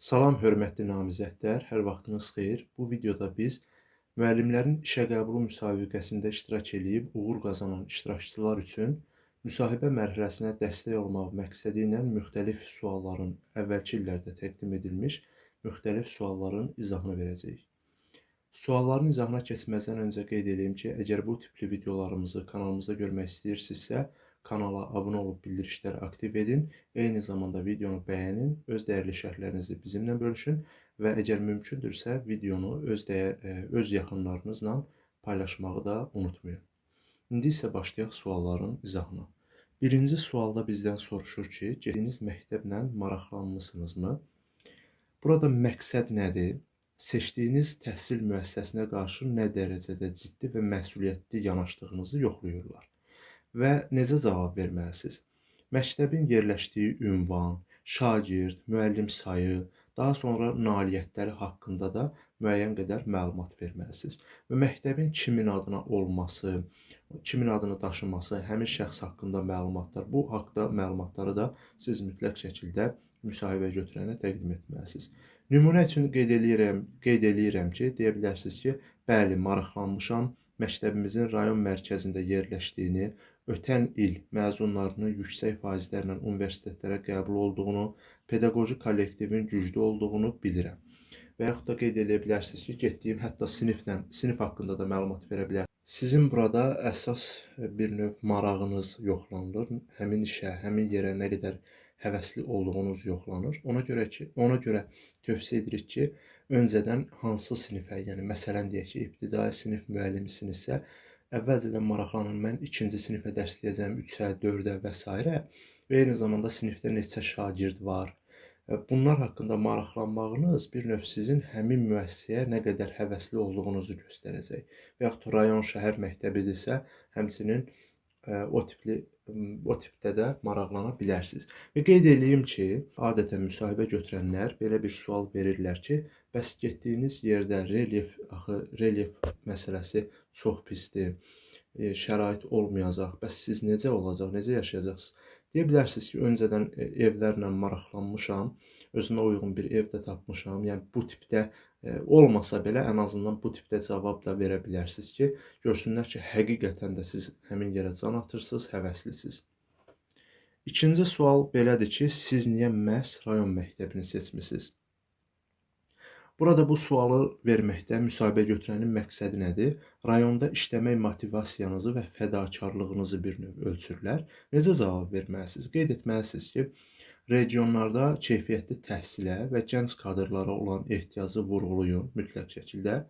Salam hörmətli namizədlər, hər vaxtınız xeyir. Bu videoda biz müəllimlərin işə qəbulu müsabiqəsində iştirak edib uğur qazanan iştirakçılar üçün müsahibə mərhələsinə dəstək olmaq məqsədi ilə müxtəlif sualların əvvəlki illərdə təqdim edilmiş müxtəlif sualların izahını verəcəyik. Sualların izahına keçməzdən öncə qeyd edeyim ki, əgər bu tipli videolarımızı kanalımızda görmək istəyirsinizsə, kanala abunə olub bildirişləri aktiv edin, eyni zamanda videonu bəyənin, öz dəyərli şərhlərinizi bizimlə bölüşün və əgər mümkündürsə, videonu öz yaxınlarınızla paylaşmağı da unutmayın. İndi isə başlayaq sualların izahına. Birinci sualda bizdən soruşur ki, getdiyiniz məktəblə maraqlanmısınızmı? Burada məqsəd nədir? Seçdiyiniz təhsil müəssisəsinə qarşı nə dərəcədə ciddi və məsuliyyətli yanaşdığınızı yoxlayırlar. Və necə cavab verməlisiniz? Məktəbin yerləşdiyi ünvan, şagird, müəllim sayı, daha sonra nailiyyətləri haqqında da müəyyən qədər məlumat verməlisiniz. Və məktəbin kimin adına olması, kimin adını daşıması, həmin şəxs haqqında məlumatlar, bu haqda məlumatları da siz mütləq şəkildə müsahibə götürənə təqdim etməlisiniz. Nümunə üçün qeyd eləyirəm ki, deyə bilərsiniz ki, bəli, maraqlanmışam, məktəbimizin rayon mərkəzində yerləşdiyini, ötən il məzunlarının yüksək faizlərlə universitetlərə qəbul olduğunu, pedaqoji kollektivin güclü olduğunu bilirəm. Və yaxud da qeyd edə bilərsiniz ki, getdiyim hətta sinif haqqında da məlumat verə bilərsiniz. Sizin burada əsas bir növ marağınız yoxlanılır, həmin işə, həmin yerə nə qədər həvəsli olduğunuz yoxlanır. Ona görə tövsiyə edirik ki, öncədən hansı sinifə, yəni məsələn deyək ki, ibtidai sinif müəllimisinizsə, əvvəlcədən maraqlanın, mən 2-ci sinifə dərsləyəcəm, 3-ə, 4-ə və s. və eyni zamanda sinifdə neçə şagird var. Bunlar haqqında maraqlanmağınız bir növ sizin həmin müəssisəyə nə qədər həvəsli olduğunuzu göstərəcək. Və yaxud rayon şəhər məktəbidirsə, həmçinin o tipdə də maraqlana bilərsiniz. Və qeyd edeyim ki, adətən müsahibə götürənlər belə bir sual verirlər ki, bəs getdiyiniz yerdə relyef məsələsi çox pisdir, şərait olmayacaq, bəs siz necə olacaq, necə yaşayacaqsınız? Deyə bilərsiniz ki, öncədən evlərlə maraqlanmışam, özümə uyğun bir ev də tapmışam, yəni bu tipdə olmasa belə ən azından bu tipdə cavab da verə bilərsiniz ki, görsünlər ki, həqiqətən də siz həmin yerə can atırsınız, həvəslisiniz. İkinci sual belədir ki, siz niyə məhz rayon məktəbini seçmisiniz? Burada bu sualı verməkdə müsahibə götürənin məqsədi nədir? Rayonda işləmək motivasiyanızı və fədakarlığınızı bir növ ölçürlər. Necə cavab verməlisiniz? Qeyd etməlisiniz ki, regionlarda keyfiyyətli təhsilə və gənc kadrlara olan ehtiyacı vurğulayın mütləq şəkildə.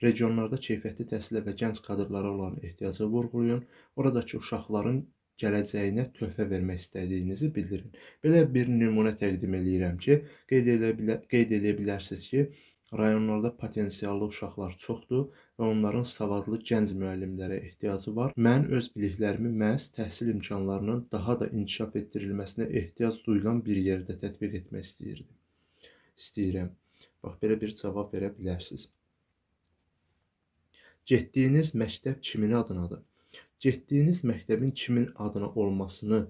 Regionlarda keyfiyyətli təhsilə və gənc kadrlara olan ehtiyacı vurğulayın. Oradakı uşaqların gələcəyinə töhfə vermək istədiyinizi bildirin. Belə bir nümunə təqdim edirəm ki, qeyd edə bilərsiniz ki, rayonlarda potensiallı uşaqlar çoxdur və onların savadlı gənc müəllimlərə ehtiyacı var. Mən öz biliklərimi məhz təhsil imkanlarının daha da inkişaf etdirilməsinə ehtiyac duyulan bir yerdə tətbiq etmək istəyirəm. Bax, belə bir cavab verə bilərsiniz. Getdiyiniz məktəb kimin adınadır? Getdiyiniz məktəbin kimin adına olmasını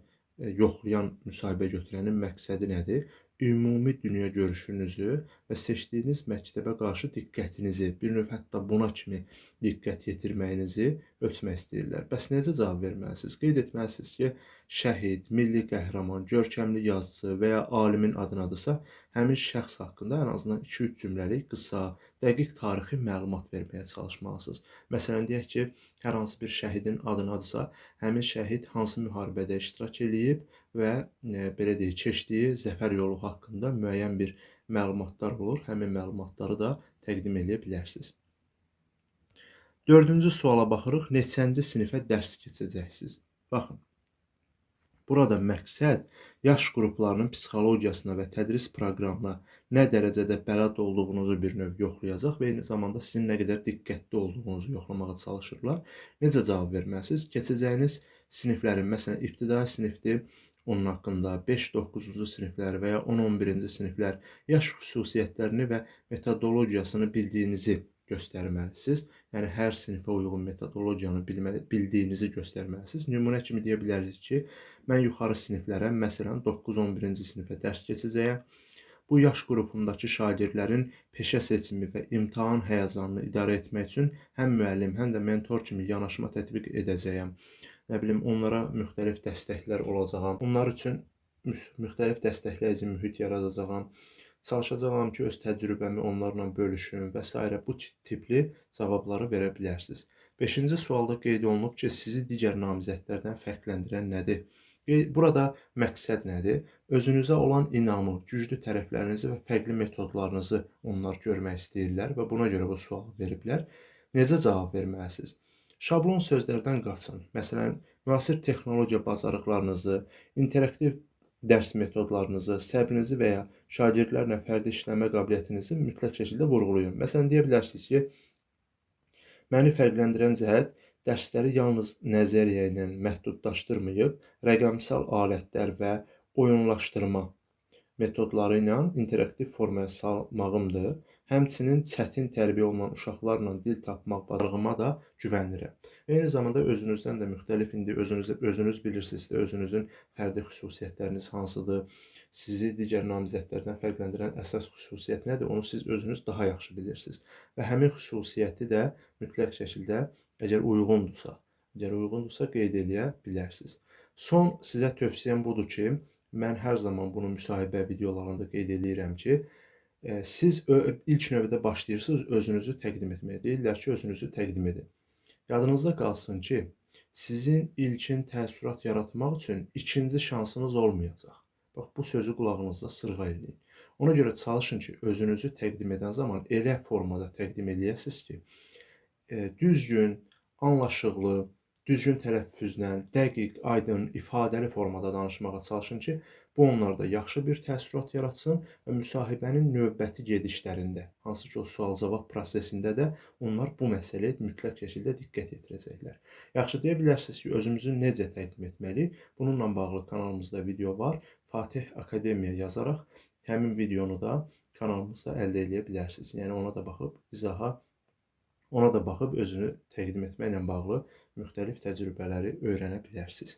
yoxlayan müsahibə götürənin məqsədi nədir? Ümumi dünya görüşünüzü və seçdiyiniz məktəbə qarşı diqqətinizi, bir növ hətta buna kimi diqqət yetirməyinizi ölçmək istəyirlər. Bəs necə cavab verməlisiniz? Qeyd etməlisiniz ki, şəhid, milli qəhrəman, görkəmli yazıcı və ya alimin adınadırsa, həmin şəxs haqqında ən azından 2-3 cümləlik qısa, dəqiq tarixi məlumat verməyə çalışmalısınız. Məsələn, deyək ki, hər hansı bir şəhidin adınadırsa, həmin şəhid hansı müharibədə iştirak edib və belə deyək, keçdiyi zəfər yolu haqqında müəyyən bir məlumatlar olur. Həmin məlumatları da təqdim edə bilərsiniz. Dördüncü suala baxırıq. Neçənci sinifə dərs keçəcəksiniz? Baxın, burada məqsəd yaş qruplarının psixologiyasına və tədris proqramına nə dərəcədə bələd olduğunuzu bir növ yoxlayacaq və eyni zamanda sizin nə qədər diqqətli olduğunuzu yoxlamağa çalışırlar. Necə cavab verməlisiniz? Keçəcəyiniz siniflərin, məsələn, ibtidai sinifdir, onun haqqında 5-9-cu siniflər və ya 10-11-ci siniflər yaş xüsusiyyətlərini və metodologiyasını bildiyinizi göstərməlisiniz. Yəni, hər sinifə uyğun metodologiyanı bildiyinizi göstərməlisiniz. Nümunə kimi deyə bilərik ki, mən yuxarı siniflərə, məsələn, 9-11-ci sinifə dərs keçəcəyəm. Bu yaş qrupundakı şagirdlərin peşə seçimi və imtahan həyəcanını idarə etmək üçün həm müəllim, həm də mentor kimi yanaşma tətbiq edəcəyəm. Nə bilim, onlara müxtəlif dəstəklər olacağam. Onlar üçün müxtəlif dəstəkləyici mühit yaradacağam. Çalışacağam ki, öz təcrübəmi onlarla bölüşüm və s. bu tipli cavabları verə bilərsiniz. 5-ci sualda qeyd olunub ki, sizi digər namizədlərdən fərqləndirən nədir? Burada məqsəd nədir? Özünüzə olan inamı, güclü tərəflərinizi və fərqli metodlarınızı onlar görmək istəyirlər və buna görə bu sualı veriblər. Necə cavab verməlisiniz? Şablon sözlərdən qaçın. Məsələn, müasir texnologiya bacarıqlarınızı, interaktiv dərs metodlarınızı, səbrinizi və ya şagirdlərlə fərdi işləmə qabiliyyətinizi mütləq şəkildə vurğulayın. Məsələn, deyə bilərsiniz ki, məni fərqləndirən cəhət dərsləri yalnız nəzəriyyə ilə məhdudlaşdırmayıb, rəqəmsal alətlər və oyunlaşdırma metodları ilə interaktiv formaya salmağımdır. Həmçinin çətin tərbiyə olunan uşaqlarla dil tapmaq bacarığıma da güvənirəm. Eyni zamanda özünüzdən də müxtəlif, indi özünüz bilirsinizsə, özünüzün fərdi xüsusiyyətləriniz hansıdır, sizi digər namizədlərdən fərqləndirən əsas xüsusiyyət nədir, onu siz özünüz daha yaxşı bilirsiniz. Və həmin xüsusiyyəti də mütləq şəkildə əgər uyğundursa qeyd edə bilərsiniz. Son sizə tövsiyəm budur ki, mən hər zaman bunu müsahibə videolarında qeyd edirəm ki, siz ilk növbədə başlayırsınız özünüzü təqdim etməyə. Deyirlər ki, özünüzü təqdim edin. Yadınızda qalsın ki, sizin ilkin təəssürat yaratmaq üçün ikinci şansınız olmayacaq. Bax, bu sözü qulağınızda sırğa edin. Ona görə çalışın ki, özünüzü təqdim edən zaman elə formada təqdim edəsiniz ki, düzgün, anlaşıqlı, düzgün tələffüzlə, dəqiq, aydın, ifadəli formada danışmağa çalışın ki, bu onlarda yaxşı bir təəssürat yaratsın və müsahibənin növbəti gedişlərində, hansı ki, o sual-cavab prosesində də onlar bu məsələyə mütləq şəkildə diqqət yetirəcəklər. Yaxşı, deyə bilərsiniz ki, özümüzü necə təqdim etməliyik? Bununla bağlı kanalımızda video var. Fatih Akademiya yazaraq həmin videonu da kanalımızda əldə edə bilərsiniz. Yəni, ona da baxıb özünü təqdim etməklə bağlı müxtəlif təcrübələri öyrənə bilərsiniz.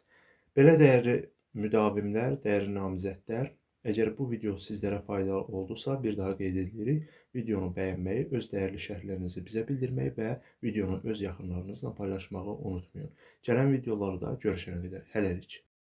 Belə dəyərli müdavimlər, dəyərli namizədlər, əgər bu video sizlərə faydalı oldusa, bir daha qeyd edirik, videonu bəyənməyi, öz dəyərli şərhlərinizi bizə bildirməyi və videonu öz yaxınlarınızla paylaşmağı unutmayın. Gələn videolarda görüşənə qədər hələlik.